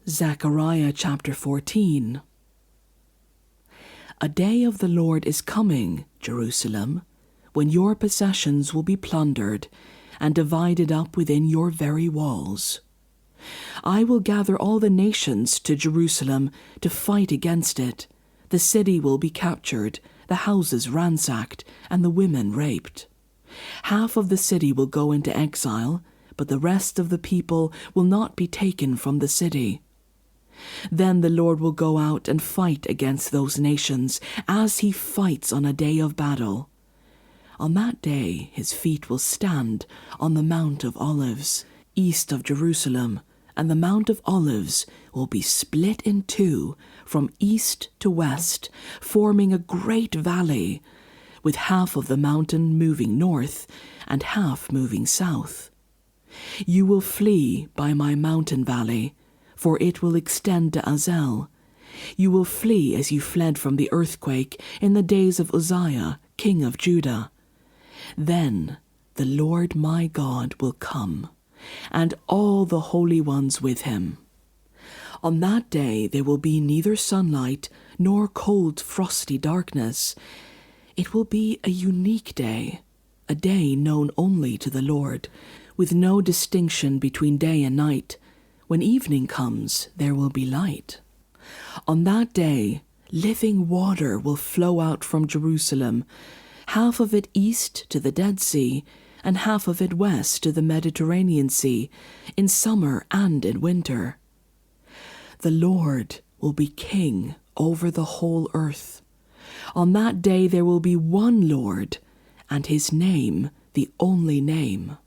Zechariah chapter 14. A day of the Lord is coming, Jerusalem, when your possessions will be plundered and divided up within your very walls. I will gather all the nations to Jerusalem to fight against it. The city will be captured, the houses ransacked, and the women raped. Half of the city will go into exile, but the rest of the people will not be taken from the city. Then the Lord will go out and fight against those nations, as he fights on a day of battle. On that day his feet will stand on the Mount of Olives, east of Jerusalem, and the Mount of Olives will be split in two from east to west, forming a great valley, with half of the mountain moving north and half moving south. You will flee by my mountain valley, for it will extend to Azel. You will flee as you fled from the earthquake in the days of Uzziah, king of Judah. Then the Lord my God will come, and all the holy ones with him. On that day there will be neither sunlight nor cold frosty darkness. It will be a unique day, a day known only to the Lord, with no distinction between day and night. When evening comes, there will be light. On that day, living water will flow out from Jerusalem, half of it east to the Dead Sea, and half of it west to the Mediterranean Sea, in summer and in winter. The Lord will be king over the whole earth. On that day there will be one Lord, and his name the only name.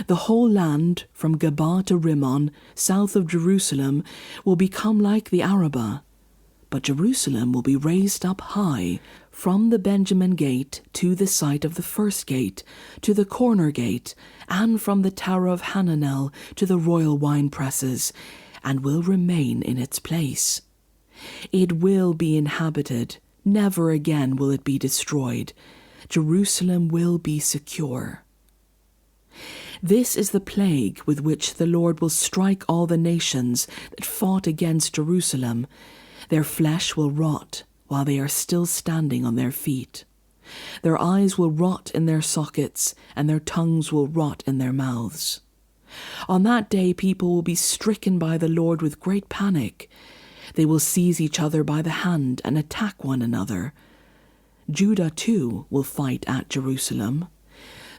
The whole land, from Geba to Rimmon, south of Jerusalem, will become like the Arabah. But Jerusalem will be raised up high, from the Benjamin gate to the site of the first gate, to the corner gate, and from the tower of Hananel to the royal wine presses, and will remain in its place. It will be inhabited, never again will it be destroyed. Jerusalem will be secure. This is the plague with which the Lord will strike all the nations that fought against Jerusalem. Their flesh will rot while they are still standing on their feet. Their eyes will rot in their sockets, and their tongues will rot in their mouths. On that day people will be stricken by the Lord with great panic. They will seize each other by the hand and attack one another. Judah too will fight at Jerusalem.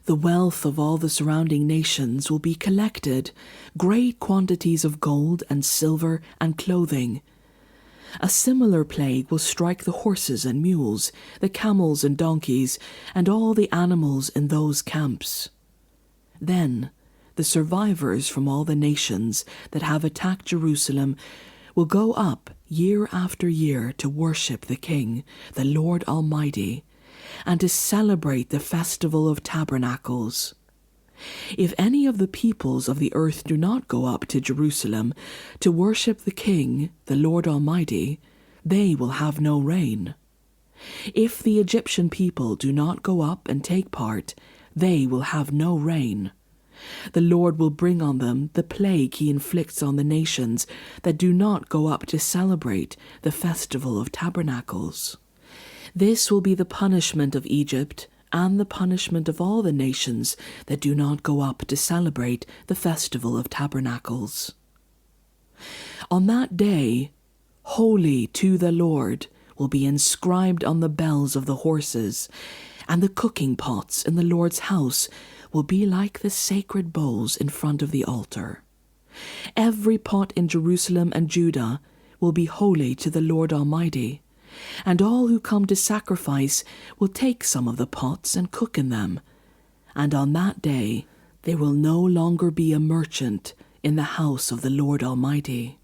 The wealth of all the surrounding nations will be collected, great quantities of gold and silver and clothing. A similar plague will strike the horses and mules, the camels and donkeys, and all the animals in those camps. Then the survivors from all the nations that have attacked Jerusalem will go up year after year to worship the King, the Lord Almighty, and to celebrate the festival of tabernacles. If any of the peoples of the earth do not go up to Jerusalem to worship the King, the Lord Almighty, they will have no rain. If the Egyptian people do not go up and take part, they will have no rain. The Lord will bring on them the plague he inflicts on the nations that do not go up to celebrate the festival of tabernacles. This will be the punishment of Egypt and the punishment of all the nations that do not go up to celebrate the festival of tabernacles. On that day, holy to the Lord will be inscribed on the bells of the horses, and the cooking pots in the Lord's house will be like the sacred bowls in front of the altar. Every pot in Jerusalem and Judah will be holy to the Lord Almighty, and all who come to sacrifice will take some of the pots and cook in them. And on that day there will no longer be a merchant in the house of the Lord Almighty.